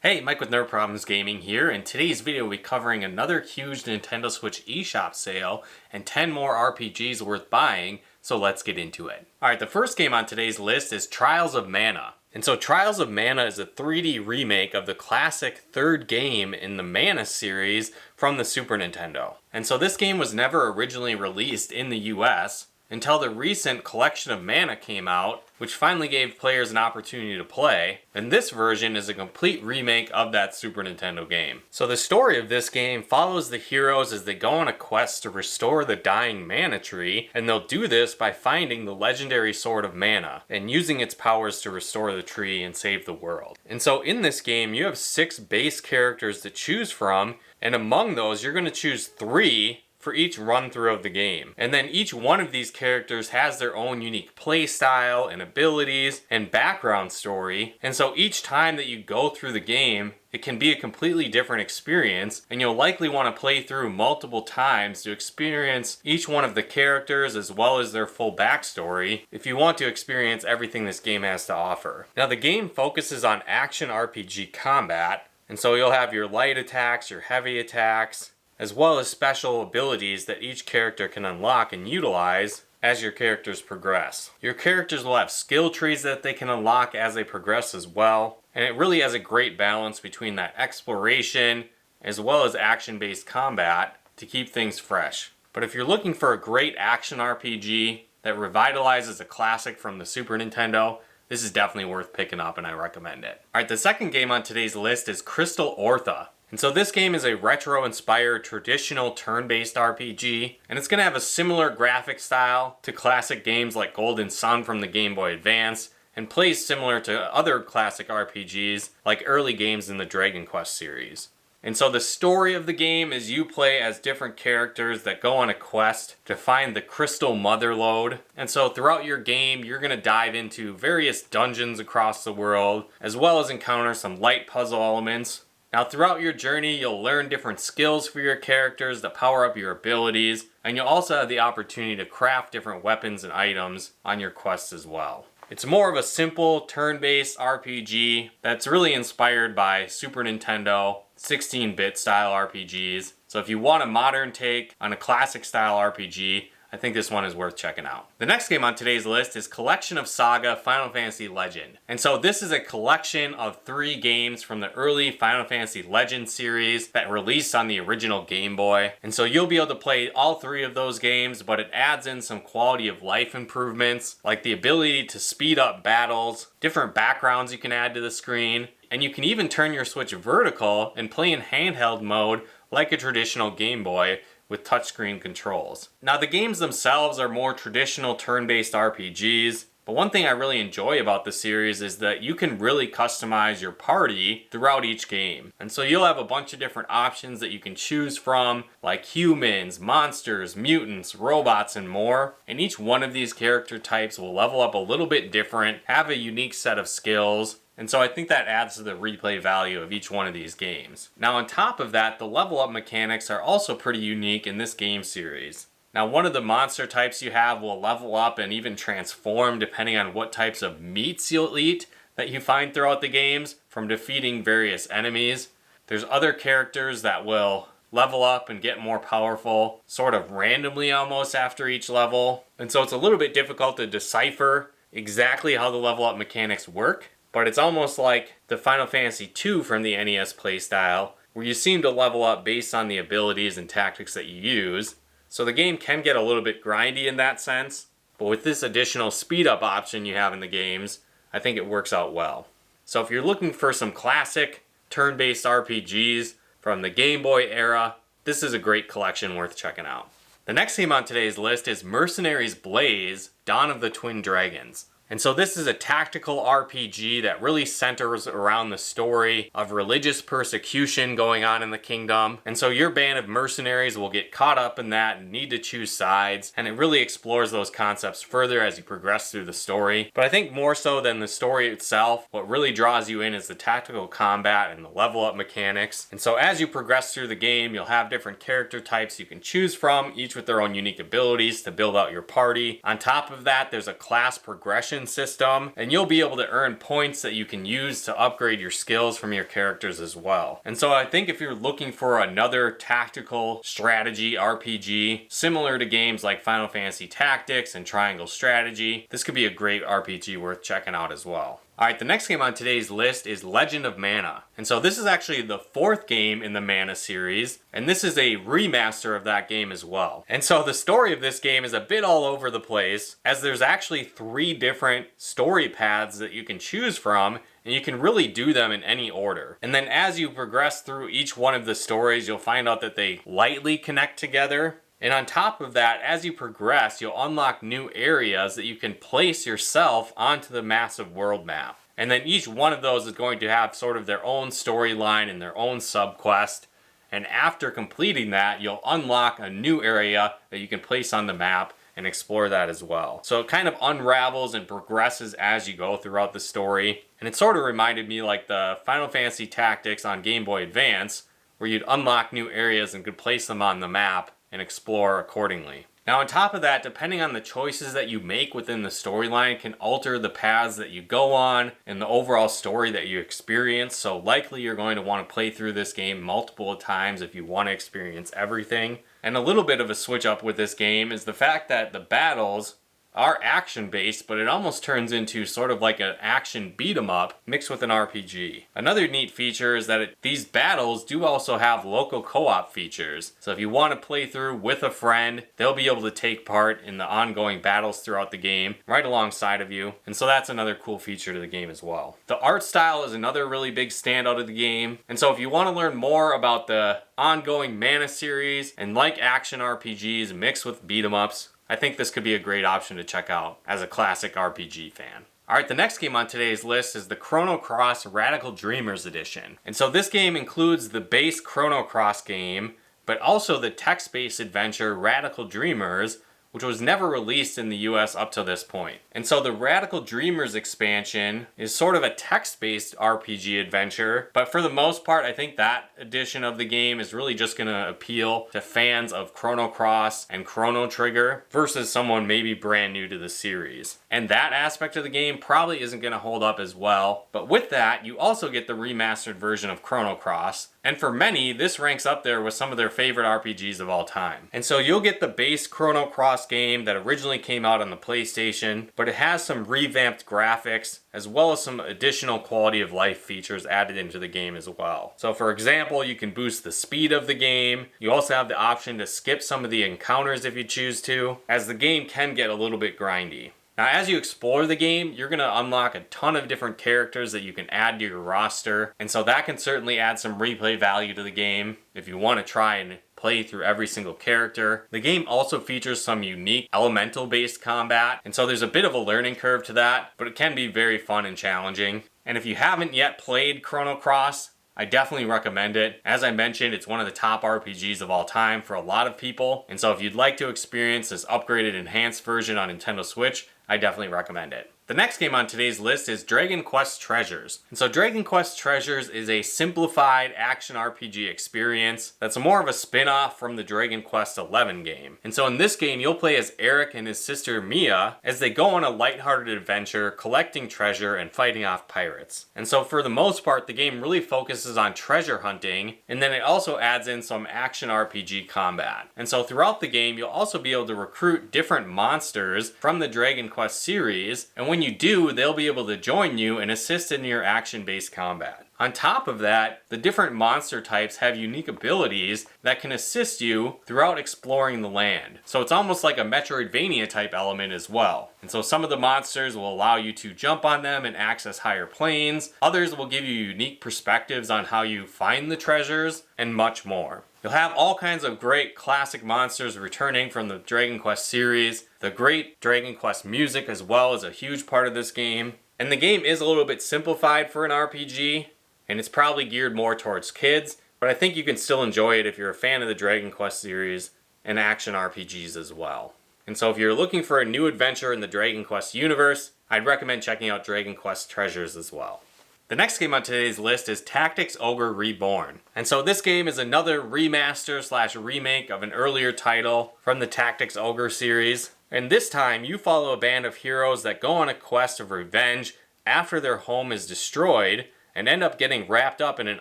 Hey, Mike with Nerd Problems Gaming here. In today's video, we'll be covering another huge Nintendo Switch eShop sale and 10 more RPGs worth buying, so let's get into it. Alright, the first game on today's list is Trials of Mana. And so Trials of Mana is a 3D remake of the classic third game in the Mana series from the Super Nintendo. And so this game was never originally released in the US until the recent Collection of Mana came out, which finally gave players an opportunity to play, and this version is a complete remake of that Super Nintendo game. So the story of this game follows the heroes as they go on a quest to restore the dying mana tree, and they'll do this by finding the legendary Sword of Mana, and using its powers to restore the tree and save the world. And so in this game, you have 6 base characters to choose from, and among those, you're going to choose 3 for each run through of the game. And then each one of these characters has their own unique play style and abilities and background story. And so each time that you go through the game, it can be a completely different experience, and you'll likely want to play through multiple times to experience each one of the characters as well as their full backstory if you want to experience everything this game has to offer. Now the game focuses on action RPG combat, and so you'll have your light attacks, your heavy attacks, as well as special abilities that each character can unlock and utilize as your characters progress. Your characters will have skill trees that they can unlock as they progress as well, and it really has a great balance between that exploration as well as action-based combat to keep things fresh. But if you're looking for a great action RPG that revitalizes a classic from the Super Nintendo, this is definitely worth picking up and I recommend it. Alright, the second game on today's list is Crystal Ortha. And so this game is a retro-inspired traditional turn-based RPG, and it's going to have a similar graphic style to classic games like Golden Sun from the Game Boy Advance, and plays similar to other classic RPGs like early games in the Dragon Quest series. And so the story of the game is you play as different characters that go on a quest to find the Crystal Motherlode. And so throughout your game, you're going to dive into various dungeons across the world, as well as encounter some light puzzle elements. Now throughout your journey, you'll learn different skills for your characters to power up your abilities, and you'll also have the opportunity to craft different weapons and items on your quests as well. It's more of a simple turn-based RPG that's really inspired by Super Nintendo 16-bit style RPGs. So if you want a modern take on a classic style RPG, I think this one is worth checking out. The next game on today's list is Collection of Saga Final Fantasy Legend. And so this is a collection of 3 games from the early Final Fantasy Legend series that released on the original Game Boy. And so you'll be able to play all 3 of those games, but it adds in some quality of life improvements, like the ability to speed up battles, different backgrounds you can add to the screen, and you can even turn your Switch vertical and play in handheld mode like a traditional Game Boy, with touchscreen controls. Now the games themselves are more traditional turn-based RPGs, but one thing I really enjoy about the series is that you can really customize your party throughout each game. And so you'll have a bunch of different options that you can choose from, like humans, monsters, mutants, robots, and more. And each one of these character types will level up a little bit different, have a unique set of skills, and so I think that adds to the replay value of each one of these games. Now on top of that, the level up mechanics are also pretty unique in this game series. Now one of the monster types you have will level up and even transform depending on what types of meats you'll eat that you find throughout the games from defeating various enemies. There's other characters that will level up and get more powerful sort of randomly almost after each level. And so it's a little bit difficult to decipher exactly how the level up mechanics work. But it's almost like the Final Fantasy II from the NES playstyle, where you seem to level up based on the abilities and tactics that you use. So the game can get a little bit grindy in that sense, but with this additional speed up option you have in the games, I think it works out well. So if you're looking for some classic turn-based RPGs from the Game Boy era, this is a great collection worth checking out. The next game on today's list is Mercenaries Blaze, Dawn of the Twin Dragons. And so this is a tactical RPG that really centers around the story of religious persecution going on in the kingdom. And so your band of mercenaries will get caught up in that and need to choose sides. And it really explores those concepts further as you progress through the story. But I think more so than the story itself, what really draws you in is the tactical combat and the level up mechanics. And so as you progress through the game, you'll have different character types you can choose from, each with their own unique abilities to build out your party. On top of that, there's a class progression progression system, and you'll be able to earn points that you can use to upgrade your skills from your characters as well. And so I think if you're looking for another tactical strategy RPG, similar to games like Final Fantasy Tactics and Triangle Strategy, this could be a great RPG worth checking out as well. Alright, the next game on today's list is Legend of Mana. And so this is actually the 4th game in the Mana series, and this is a remaster of that game as well. And so the story of this game is a bit all over the place, as there's actually 3 different story paths that you can choose from, and you can really do them in any order. And then as you progress through each one of the stories, you'll find out that they lightly connect together. And on top of that, as you progress, you'll unlock new areas that you can place yourself onto the massive world map. And then each one of those is going to have sort of their own storyline and their own subquest. And after completing that, you'll unlock a new area that you can place on the map and explore that as well. So it kind of unravels and progresses as you go throughout the story. And it sort of reminded me like the Final Fantasy Tactics on Game Boy Advance, where you'd unlock new areas and could place them on the map and explore accordingly. Now on top of that, depending on the choices that you make within the storyline can alter the paths that you go on and the overall story that you experience. So likely you're going to want to play through this game multiple times if you want to experience everything. And a little bit of a switch up with this game is the fact that the battles are action-based, but it almost turns into sort of like an action beat-em-up mixed with an RPG. Another neat feature is that these battles do also have local co-op features. So if you want to play through with a friend, they'll be able to take part in the ongoing battles throughout the game right alongside of you. And so that's another cool feature to the game as well. The art style is another really big standout of the game. And so if you want to learn more about the ongoing Mana series and like action RPGs mixed with beat-em-ups, I think this could be a great option to check out as a classic RPG fan. Alright, the next game on today's list is the Chrono Cross Radical Dreamers Edition. And so this game includes the base Chrono Cross game, but also the text-based adventure Radical Dreamers, which was never released in the US up to this point. And so the Radical Dreamers expansion is sort of a text-based RPG adventure, but for the most part, I think that edition of the game is really just going to appeal to fans of Chrono Cross and Chrono Trigger versus someone maybe brand new to the series. And that aspect of the game probably isn't going to hold up as well, but with that, you also get the remastered version of Chrono Cross. And for many, this ranks up there with some of their favorite RPGs of all time. And so you'll get the base Chrono Cross game that originally came out on the PlayStation, but it has some revamped graphics as well as some additional quality of life features added into the game as well. So for example, you can boost the speed of the game. You also have the option to skip some of the encounters if you choose to, as the game can get a little bit grindy. Now, as you explore the game, you're going to unlock a ton of different characters that you can add to your roster, and so that can certainly add some replay value to the game if you want to try and play through every single character. The game also features some unique elemental-based combat, and so there's a bit of a learning curve to that, but it can be very fun and challenging. And if you haven't yet played Chrono Cross, I definitely recommend it. As I mentioned, it's one of the top RPGs of all time for a lot of people, and so if you'd like to experience this upgraded enhanced version on Nintendo Switch, I definitely recommend it. The next game on today's list is Dragon Quest Treasures. And so Dragon Quest Treasures is a simplified action RPG experience that's more of a spin-off from the Dragon Quest XI game. And so in this game, you'll play as Eric and his sister Mia as they go on a lighthearted adventure collecting treasure and fighting off pirates. And so for the most part, the game really focuses on treasure hunting, and then it also adds in some action RPG combat. And so throughout the game, you'll also be able to recruit different monsters from the Dragon Quest series, and when you do, they'll be able to join you and assist in your action-based combat. On top of that, the different monster types have unique abilities that can assist you throughout exploring the land. So it's almost like a Metroidvania type element as well. And so some of the monsters will allow you to jump on them and access higher planes. Others will give you unique perspectives on how you find the treasures, and much more. You'll have all kinds of great classic monsters returning from the Dragon Quest series. The great Dragon Quest music as well is a huge part of this game. And the game is a little bit simplified for an RPG, and it's probably geared more towards kids, but I think you can still enjoy it if you're a fan of the Dragon Quest series and action RPGs as well. And so if you're looking for a new adventure in the Dragon Quest universe, I'd recommend checking out Dragon Quest Treasures as well. The next game on today's list is Tactics Ogre Reborn. And so this game is another remaster / remake of an earlier title from the Tactics Ogre series. And this time, you follow a band of heroes that go on a quest of revenge after their home is destroyed and end up getting wrapped up in an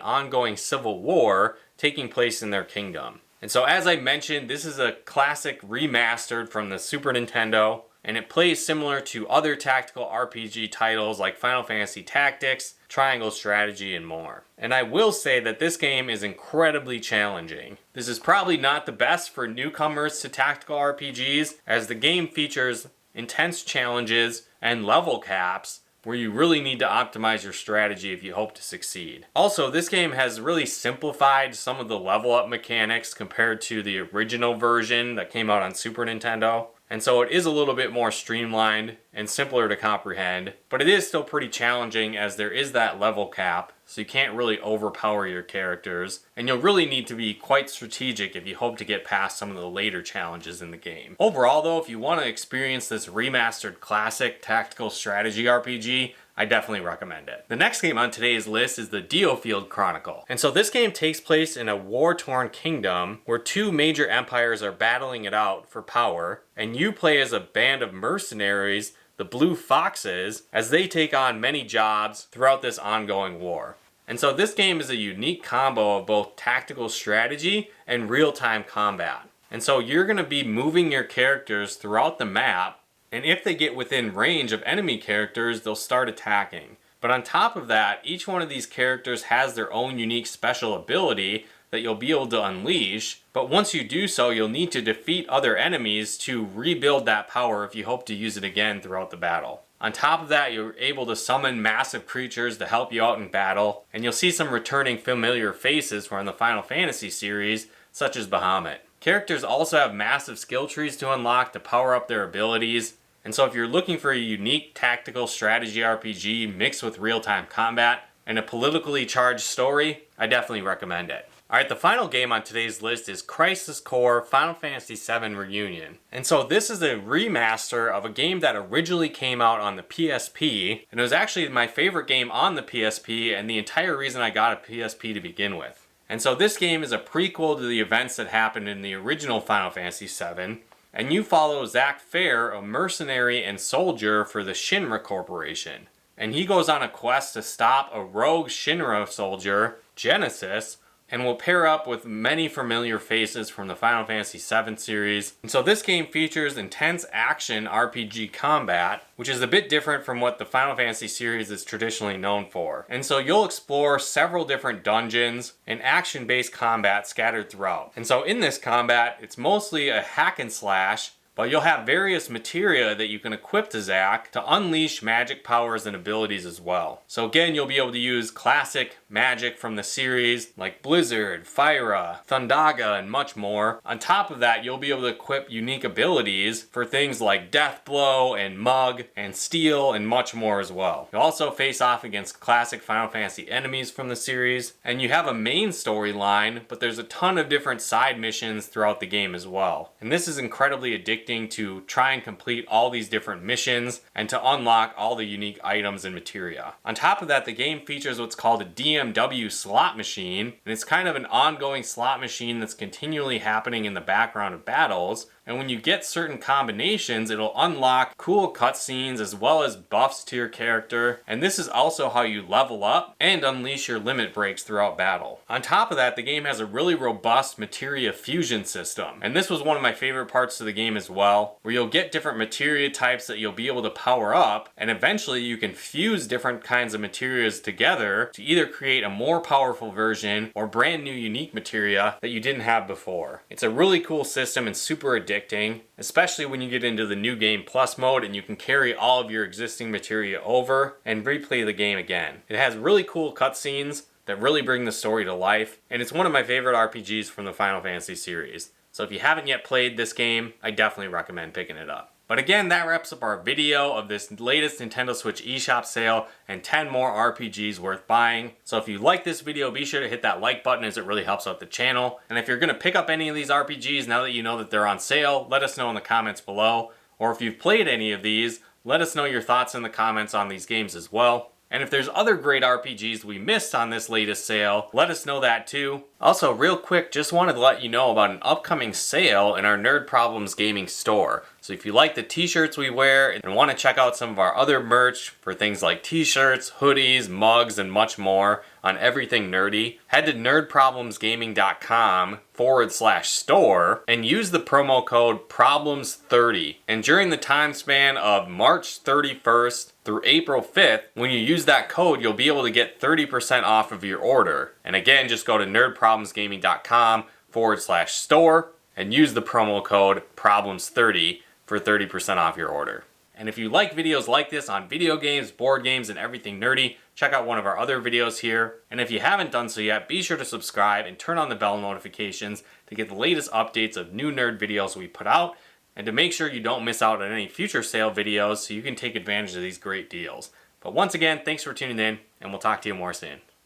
ongoing civil war taking place in their kingdom. And so as I mentioned, this is a classic remastered from the Super Nintendo, and it plays similar to other tactical RPG titles like Final Fantasy Tactics, Triangle Strategy, and more. And I will say that this game is incredibly challenging. This is probably not the best for newcomers to tactical RPGs, as the game features intense challenges and level caps where you really need to optimize your strategy if you hope to succeed. Also, this game has really simplified some of the level up mechanics compared to the original version that came out on Super Nintendo. And so it is a little bit more streamlined and simpler to comprehend, but it is still pretty challenging as there is that level cap, so you can't really overpower your characters, and you'll really need to be quite strategic if you hope to get past some of the later challenges in the game. Overall though, if you want to experience this remastered classic tactical strategy RPG, I definitely recommend it. The next game on today's list is the Dealfield Chronicle. And so this game takes place in a war-torn kingdom where two major empires are battling it out for power, and you play as a band of mercenaries, the Blue Foxes, as they take on many jobs throughout this ongoing war. And so this game is a unique combo of both tactical strategy and real-time combat. And so you're going to be moving your characters throughout the map, and if they get within range of enemy characters, they'll start attacking. But on top of that, each one of these characters has their own unique special ability that you'll be able to unleash, but once you do so, you'll need to defeat other enemies to rebuild that power if you hope to use it again throughout the battle. On top of that, you're able to summon massive creatures to help you out in battle, and you'll see some returning familiar faces from the Final Fantasy series, such as Bahamut. Characters also have massive skill trees to unlock to power up their abilities, and so if you're looking for a unique tactical strategy RPG mixed with real-time combat and a politically charged story, I definitely recommend it. Alright, the final game on today's list is Crisis Core Final Fantasy VII Reunion. And so this is a remaster of a game that originally came out on the PSP, and it was actually my favorite game on the PSP and the entire reason I got a PSP to begin with. And so this game is a prequel to the events that happened in the original Final Fantasy VII, and you follow Zack Fair, a mercenary and soldier for the Shinra Corporation. And he goes on a quest to stop a rogue Shinra soldier, Genesis, and will pair up with many familiar faces from the Final Fantasy VII series. And so this game features intense action RPG combat, which is a bit different from what the Final Fantasy series is traditionally known for. And so you'll explore several different dungeons and action-based combat scattered throughout. And so in this combat, it's mostly a hack and slash, but you'll have various materia that you can equip to Zack to unleash magic powers and abilities as well. So again, you'll be able to use classic magic from the series like Blizzard, Phyra, Thundaga, and much more. On top of that, you'll be able to equip unique abilities for things like Death Blow and Mug and Steel and much more as well. You'll also face off against classic Final Fantasy enemies from the series, and you have a main storyline, but there's a ton of different side missions throughout the game as well. And this is incredibly addictive to try and complete all these different missions and to unlock all the unique items and materia. On top of that, the game features what's called a DMW slot machine, and it's kind of an ongoing slot machine that's continually happening in the background of battles. And when you get certain combinations, it'll unlock cool cutscenes as well as buffs to your character. And this is also how you level up and unleash your limit breaks throughout battle. On top of that, the game has a really robust materia fusion system. And this was one of my favorite parts of the game as well, where you'll get different materia types that you'll be able to power up, and eventually you can fuse different kinds of materias together to either create a more powerful version or brand new unique materia that you didn't have before. It's a really cool system and super addicting, especially when you get into the New Game Plus mode and you can carry all of your existing materia over and replay the game again. It has really cool cutscenes that really bring the story to life, and it's one of my favorite RPGs from the Final Fantasy series. So if you haven't yet played this game, I definitely recommend picking it up. But again, that wraps up our video of this latest Nintendo Switch eShop sale and 10 more RPGs worth buying. So if you like this video, be sure to hit that like button as it really helps out the channel. And if you're going to pick up any of these RPGs now that you know that they're on sale, let us know in the comments below. Or if you've played any of these, let us know your thoughts in the comments on these games as well. And if there's other great RPGs we missed on this latest sale, let us know that too. Also, real quick, just wanted to let you know about an upcoming sale in our Nerd Problems Gaming store. So if you like the t-shirts we wear and want to check out some of our other merch for things like t-shirts, hoodies, mugs, and much more on everything nerdy, head to nerdproblemsgaming.com/store and use the promo code PROBLEMS30. And during the time span of March 31st through April 5th, when you use that code, you'll be able to get 30% off of your order. And again, just go to nerdproblemsgaming.com/store and use the promo code PROBLEMS30 for 30% off your order. And if you like videos like this on video games, board games, and everything nerdy, check out one of our other videos here. And if you haven't done so yet, be sure to subscribe and turn on the bell notifications to get the latest updates of new nerd videos we put out, and to make sure you don't miss out on any future sale videos so you can take advantage of these great deals. But once again, thanks for tuning in, and we'll talk to you more soon.